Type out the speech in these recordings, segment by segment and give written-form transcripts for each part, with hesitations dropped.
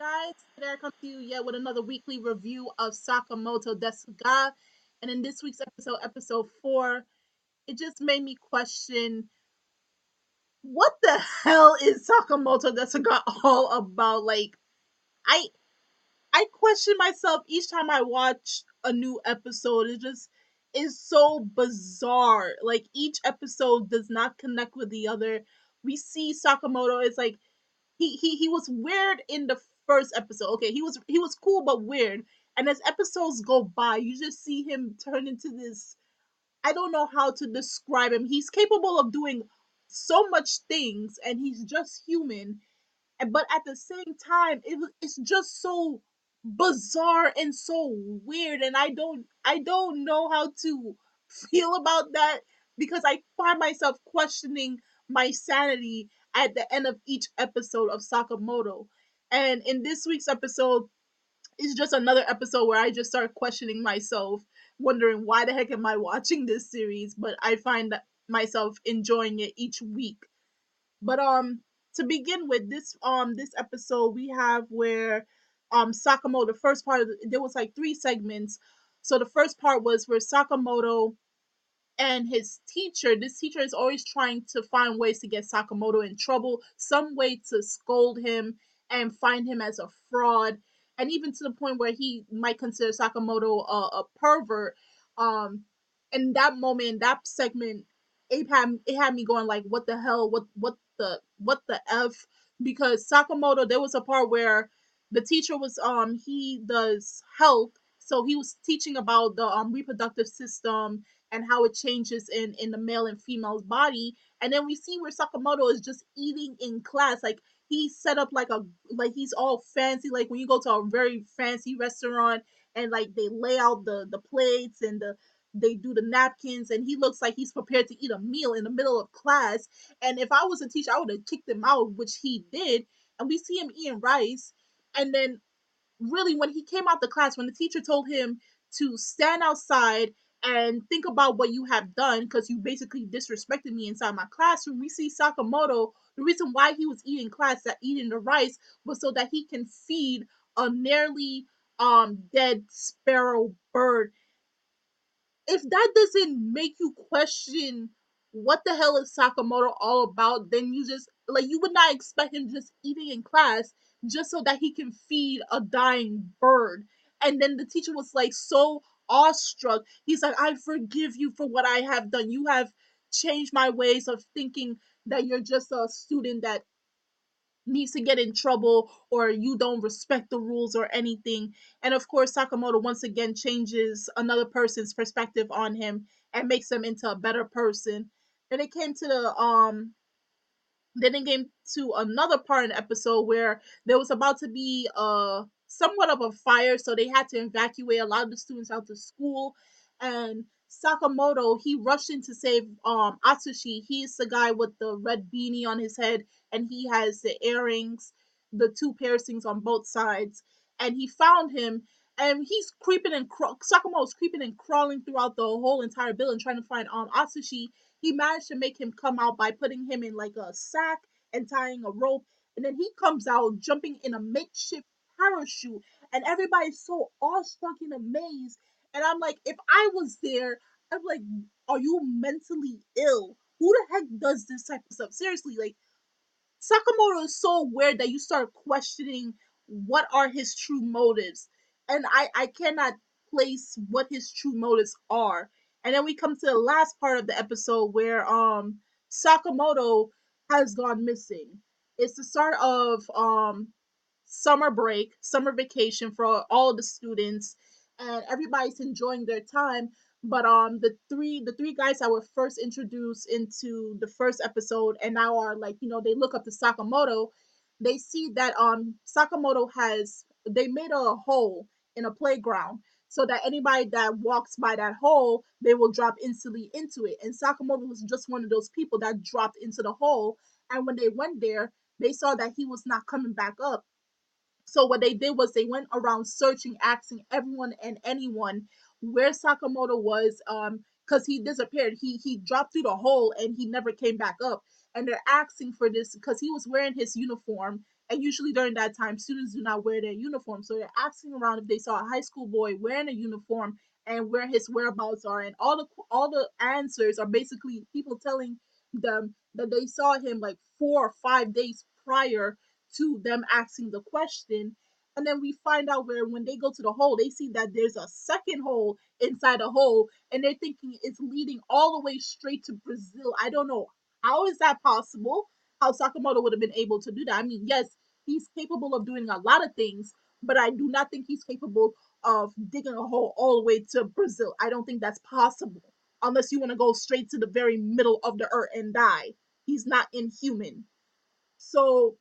guys. Today I come to you yet with another weekly review of Sakamoto desu. And in this week's episode, episode 4, it just made me question what the hell is Sakamoto desu all about? I I question myself each time I watch a new episode. It just is so bizarre. Like each episode does not connect with the other. We see Sakamoto, it's like he was weird in the first episode. Okay, he was cool but weird. And as episodes go by, you just see him turn into this. I don't know how to describe him. He's capable of doing so much things, and he's just human. But at the same time, it's just so bizarre and so weird, and I don't know how to feel about that because I find myself questioning my sanity at the end of each episode of Sakamoto. And in this week's episode, it's just another episode where I just start questioning myself, wondering why the heck am I watching this series, but I find that myself enjoying it each week. But to begin with this episode we have where Sakamoto, the first part of there was like three segments. So the first part was where Sakamoto and his teacher, this teacher is always trying to find ways to get Sakamoto in trouble, some way to scold him and find him as a fraud, and even to the point where he might consider Sakamoto a pervert. Um, in that moment, in that segment, it had me going like, what the hell, what the f? Because Sakamoto, there was a part where the teacher was he does health, so he was teaching about the reproductive system and how it changes in the male and female's body. And then we see where Sakamoto is just eating in class. Like he's set up like he's all fancy. Like when you go to a very fancy restaurant and like they lay out the plates and they do the napkins, and he looks like he's prepared to eat a meal in the middle of class. And if I was a teacher, I would have kicked him out, which he did. And we see him eating rice. And then really when he came out the class, when the teacher told him to stand outside and think about what you have done because you basically disrespected me inside my classroom, we see Sakamoto, the reason why he was eating class, that eating the rice was so that he can feed a nearly dead sparrow bird. If that doesn't make you question what the hell is Sakamoto all about, then you just like you would not expect him just eating in class just so that he can feed a dying bird. And then the teacher was like so awestruck. He's like, I forgive you for what I have done. You have changed my ways of thinking that you're just a student that needs to get in trouble or you don't respect the rules or anything. And of course, Sakamoto once again changes another person's perspective on him and makes him into a better person. Then it came to the then it came to another part in the episode where there was about to be somewhat of a fire, so they had to evacuate a lot of the students out to school. And Sakamoto, he rushed in to save Atsushi. He's the guy with the red beanie on his head, and he has the earrings, the two piercings on both sides. And he found him, and he's creeping and Sakamoto's creeping and crawling throughout the whole entire building trying to find Atsushi. He managed to make him come out by putting him in like a sack and tying a rope. And then he comes out jumping in a makeshift parachute. And everybody's so awestruck and amazed. And I'm like, if I was there, I'm like, are you mentally ill? Who the heck does this type of stuff? Seriously, like Sakamoto is so weird that you start questioning what are his true motives. And I cannot place what his true motives are. And then we come to the last part of the episode where Sakamoto has gone missing. It's the start of summer break, summer vacation for all the students, and everybody's enjoying their time. But the three guys that were first introduced into the first episode and now are like, they look up to Sakamoto. They see that Sakamoto has they made a hole in a playground so that anybody that walks by that hole, they will drop instantly into it. And Sakamoto was just one of those people that dropped into the hole. And when they went there, they saw that he was not coming back up. So what they did was they went around searching, asking everyone and anyone where Sakamoto was, because he disappeared. He dropped through the hole and he never came back up. And they're asking for this because he was wearing his uniform. And usually during that time, students do not wear their uniform. So they're asking around if they saw a high school boy wearing a uniform and where his whereabouts are. And all the answers are basically people telling them that they saw him like 4 or 5 days prior to them asking the question. And then we find out where when they go to the hole, they see that there's a second hole inside a hole, and they're thinking it's leading all the way straight to Brazil. I don't know how is that possible. How Sakamoto would have been able to do that? I mean, yes, he's capable of doing a lot of things, but I do not think he's capable of digging a hole all the way to Brazil. I don't think that's possible unless you want to go straight to the very middle of the earth and die. He's not inhuman. So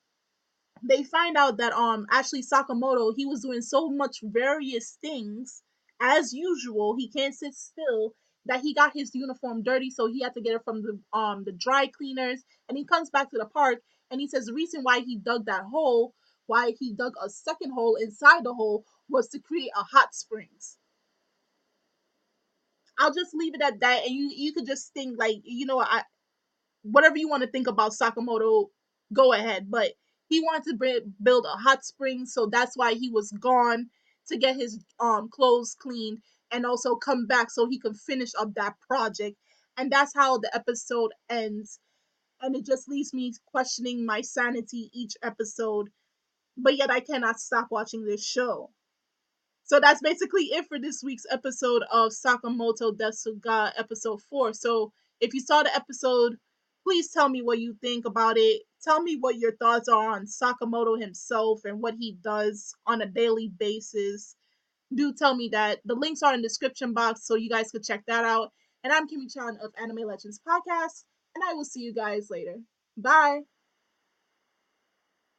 they find out that actually Sakamoto, he was doing so much various things as usual. He can't sit still, that he got his uniform dirty, so he had to get it from the dry cleaners. And he comes back to the park and he says the reason why he dug that hole, why he dug a second hole inside the hole, was to create a hot springs. I'll just leave it at that, and you could just think like, I whatever you want to think about Sakamoto, go ahead. But he wanted to build a hot spring, so that's why he was gone to get his clothes cleaned and also come back so he could finish up that project. And that's how the episode ends. And it just leaves me questioning my sanity each episode, but yet I cannot stop watching this show. So that's basically it for this week's episode of Sakamoto desu episode 4. So if you saw the episode, please tell me what you think about it. Tell me what your thoughts are on Sakamoto himself and what he does on a daily basis. Do tell me that. The links are in the description box so you guys could check that out. And I'm Kimmy Chan of Anime Legends Podcast, and I will see you guys later. Bye.